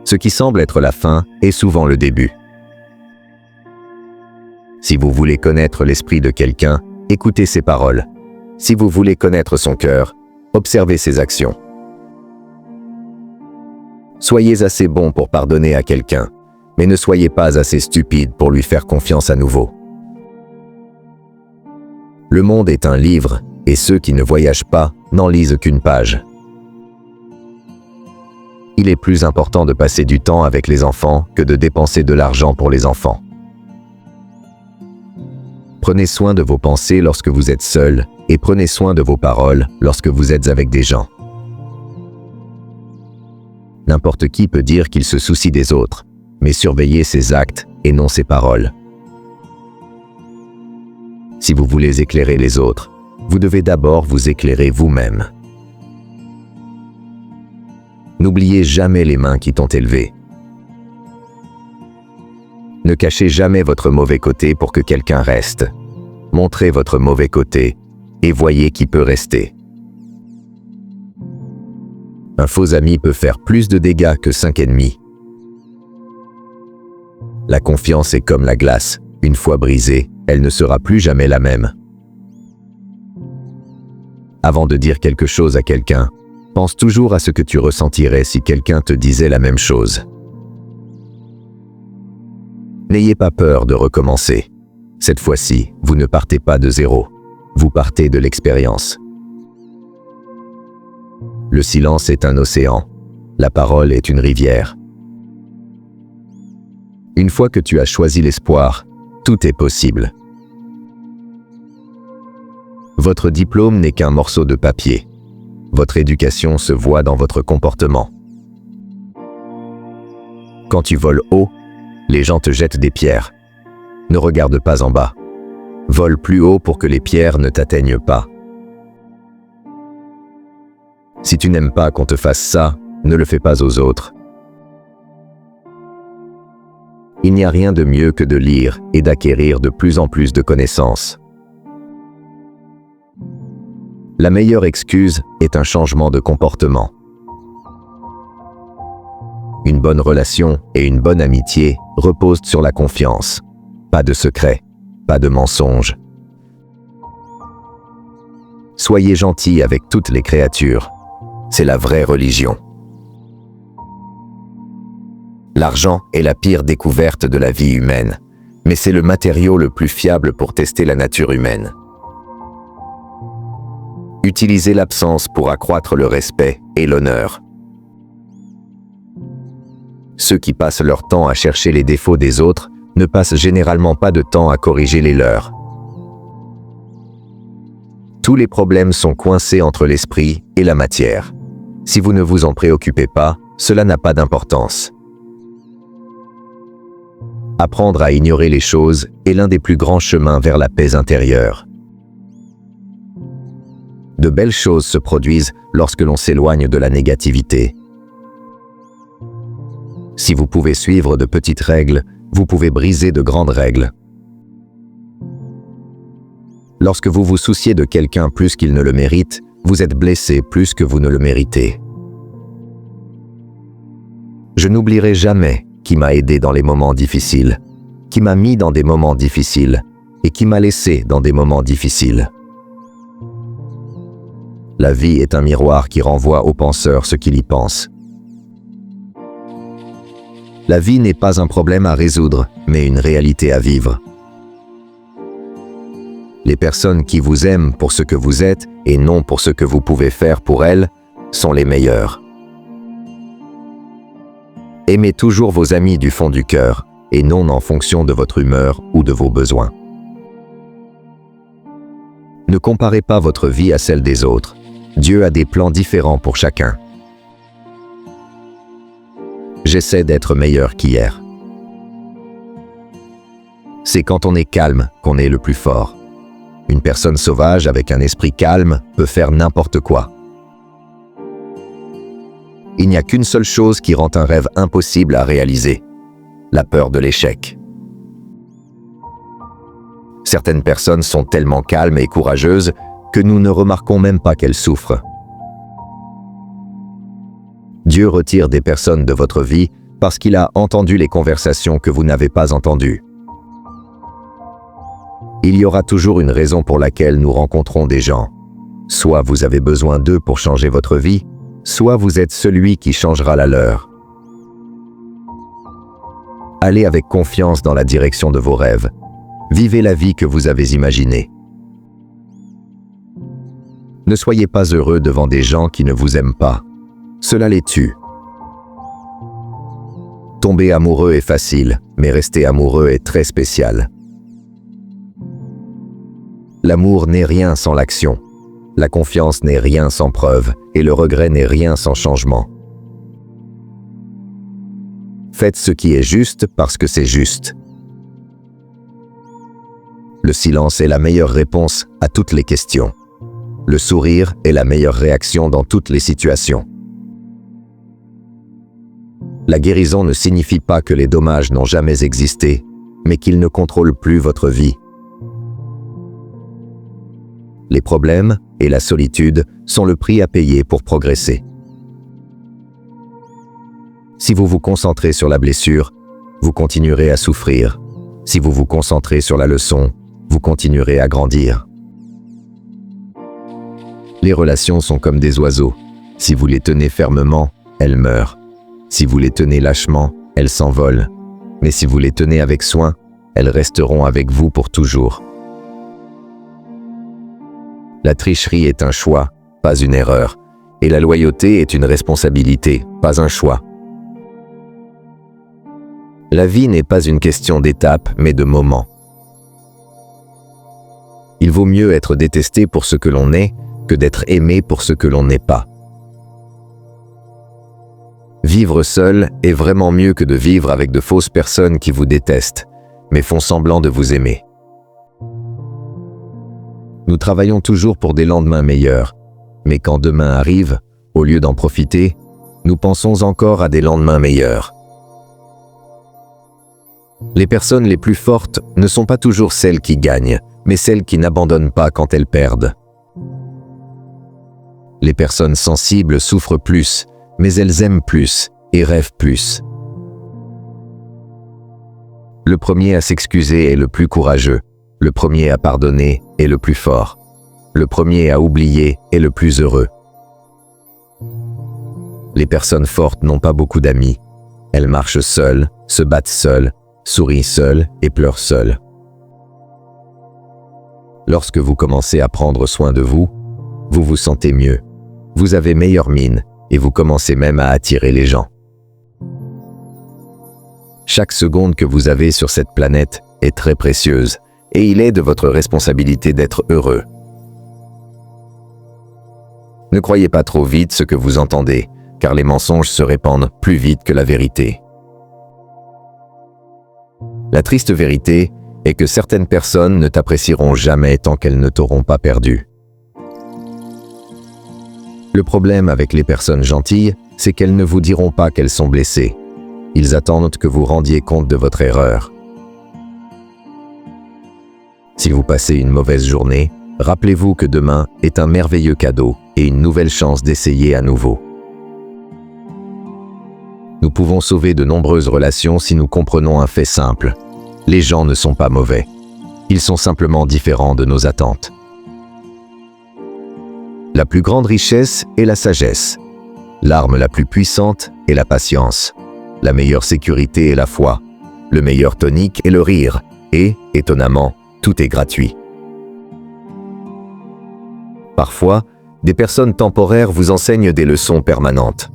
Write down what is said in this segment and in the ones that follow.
Ce qui semble être la fin est souvent le début. Si vous voulez connaître l'esprit de quelqu'un, écoutez ses paroles. Si vous voulez connaître son cœur, observez ses actions. Soyez assez bon pour pardonner à quelqu'un, mais ne soyez pas assez stupide pour lui faire confiance à nouveau. Le monde est un livre, et ceux qui ne voyagent pas n'en lisent qu'une page. Il est plus important de passer du temps avec les enfants que de dépenser de l'argent pour les enfants. Prenez soin de vos pensées lorsque vous êtes seul, et prenez soin de vos paroles lorsque vous êtes avec des gens. N'importe qui peut dire qu'il se soucie des autres, mais surveillez ses actes et non ses paroles. Si vous voulez éclairer les autres, vous devez d'abord vous éclairer vous-même. N'oubliez jamais les mains qui t'ont élevé. Ne cachez jamais votre mauvais côté pour que quelqu'un reste. Montrez votre mauvais côté et voyez qui peut rester. Un faux ami peut faire plus de dégâts que 5 ennemis. La confiance est comme la glace. Une fois brisée, elle ne sera plus jamais la même. Avant de dire quelque chose à quelqu'un, pense toujours à ce que tu ressentirais si quelqu'un te disait la même chose. N'ayez pas peur de recommencer. Cette fois-ci, vous ne partez pas de zéro. Vous partez de l'expérience. Le silence est un océan. La parole est une rivière. Une fois que tu as choisi l'espoir, tout est possible. Votre diplôme n'est qu'un morceau de papier. Votre éducation se voit dans votre comportement. Quand tu voles haut, les gens te jettent des pierres. Ne regarde pas en bas. Vole plus haut pour que les pierres ne t'atteignent pas. Si tu n'aimes pas qu'on te fasse ça, ne le fais pas aux autres. Il n'y a rien de mieux que de lire et d'acquérir de plus en plus de connaissances. La meilleure excuse est un changement de comportement. Une bonne relation et une bonne amitié reposent sur la confiance. Pas de secret, pas de mensonges. Soyez gentils avec toutes les créatures. C'est la vraie religion. L'argent est la pire découverte de la vie humaine, mais c'est le matériau le plus fiable pour tester la nature humaine. Utilisez l'absence pour accroître le respect et l'honneur. Ceux qui passent leur temps à chercher les défauts des autres ne passent généralement pas de temps à corriger les leurs. Tous les problèmes sont coincés entre l'esprit et la matière. Si vous ne vous en préoccupez pas, cela n'a pas d'importance. Apprendre à ignorer les choses est l'un des plus grands chemins vers la paix intérieure. De belles choses se produisent lorsque l'on s'éloigne de la négativité. Si vous pouvez suivre de petites règles, vous pouvez briser de grandes règles. Lorsque vous vous souciez de quelqu'un plus qu'il ne le mérite, vous êtes blessé plus que vous ne le méritez. Je n'oublierai jamais qui m'a aidé dans les moments difficiles, qui m'a mis dans des moments difficiles et qui m'a laissé dans des moments difficiles. La vie est un miroir qui renvoie au penseur ce qu'il y pense. La vie n'est pas un problème à résoudre, mais une réalité à vivre. Les personnes qui vous aiment pour ce que vous êtes et non pour ce que vous pouvez faire pour elles sont les meilleures. Aimez toujours vos amis du fond du cœur et non en fonction de votre humeur ou de vos besoins. Ne comparez pas votre vie à celle des autres. Dieu a des plans différents pour chacun. J'essaie d'être meilleur qu'hier. C'est quand on est calme qu'on est le plus fort. Une personne sauvage avec un esprit calme peut faire n'importe quoi. Il n'y a qu'une seule chose qui rend un rêve impossible à réaliser, la peur de l'échec. Certaines personnes sont tellement calmes et courageuses que nous ne remarquons même pas qu'elles souffrent. Dieu retire des personnes de votre vie parce qu'il a entendu les conversations que vous n'avez pas entendues. Il y aura toujours une raison pour laquelle nous rencontrons des gens. Soit vous avez besoin d'eux pour changer votre vie, soit vous êtes celui qui changera la leur. Allez avec confiance dans la direction de vos rêves. Vivez la vie que vous avez imaginée. Ne soyez pas heureux devant des gens qui ne vous aiment pas. Cela les tue. Tomber amoureux est facile, mais rester amoureux est très spécial. L'amour n'est rien sans l'action. La confiance n'est rien sans preuve, et le regret n'est rien sans changement. Faites ce qui est juste parce que c'est juste. Le silence est la meilleure réponse à toutes les questions. Le sourire est la meilleure réaction dans toutes les situations. La guérison ne signifie pas que les dommages n'ont jamais existé, mais qu'ils ne contrôlent plus votre vie. Les problèmes et la solitude sont le prix à payer pour progresser. Si vous vous concentrez sur la blessure, vous continuerez à souffrir. Si vous vous concentrez sur la leçon, vous continuerez à grandir. Les relations sont comme des oiseaux. Si vous les tenez fermement, elles meurent. Si vous les tenez lâchement, elles s'envolent. Mais si vous les tenez avec soin, elles resteront avec vous pour toujours. La tricherie est un choix, pas une erreur, et la loyauté est une responsabilité, pas un choix. La vie n'est pas une question d'étapes, mais de moments. Il vaut mieux être détesté pour ce que l'on est que d'être aimé pour ce que l'on n'est pas. Vivre seul est vraiment mieux que de vivre avec de fausses personnes qui vous détestent, mais font semblant de vous aimer. Nous travaillons toujours pour des lendemains meilleurs, mais quand demain arrive, au lieu d'en profiter, nous pensons encore à des lendemains meilleurs. Les personnes les plus fortes ne sont pas toujours celles qui gagnent, mais celles qui n'abandonnent pas quand elles perdent. Les personnes sensibles souffrent plus, mais elles aiment plus et rêvent plus. Le premier à s'excuser est le plus courageux. Le premier à pardonner est le plus fort. Le premier à oublier est le plus heureux. Les personnes fortes n'ont pas beaucoup d'amis. Elles marchent seules, se battent seules, sourient seules et pleurent seules. Lorsque vous commencez à prendre soin de vous, vous vous sentez mieux. Vous avez meilleure mine et vous commencez même à attirer les gens. Chaque seconde que vous avez sur cette planète est très précieuse. Et il est de votre responsabilité d'être heureux. Ne croyez pas trop vite ce que vous entendez, car les mensonges se répandent plus vite que la vérité. La triste vérité est que certaines personnes ne t'apprécieront jamais tant qu'elles ne t'auront pas perdu. Le problème avec les personnes gentilles, c'est qu'elles ne vous diront pas qu'elles sont blessées. Ils attendent que vous rendiez compte de votre erreur. Si vous passez une mauvaise journée, rappelez-vous que demain est un merveilleux cadeau et une nouvelle chance d'essayer à nouveau. Nous pouvons sauver de nombreuses relations si nous comprenons un fait simple. Les gens ne sont pas mauvais. Ils sont simplement différents de nos attentes. La plus grande richesse est la sagesse. L'arme la plus puissante est la patience. La meilleure sécurité est la foi. Le meilleur tonique est le rire. Et, étonnamment, tout est gratuit. Parfois, des personnes temporaires vous enseignent des leçons permanentes.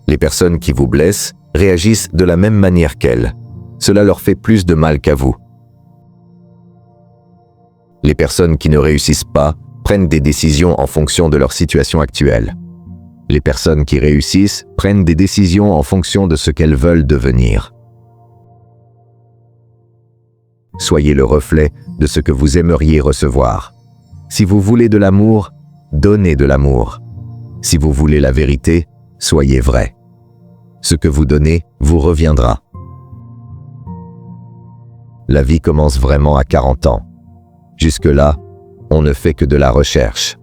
Les personnes qui vous blessent réagissent de la même manière qu'elles. Cela leur fait plus de mal qu'à vous. Les personnes qui ne réussissent pas prennent des décisions en fonction de leur situation actuelle. Les personnes qui réussissent prennent des décisions en fonction de ce qu'elles veulent devenir. Soyez le reflet de ce que vous aimeriez recevoir. Si vous voulez de l'amour, donnez de l'amour. Si vous voulez la vérité, soyez vrai. Ce que vous donnez vous reviendra. La vie commence vraiment à 40 ans. Jusque-là, on ne fait que de la recherche.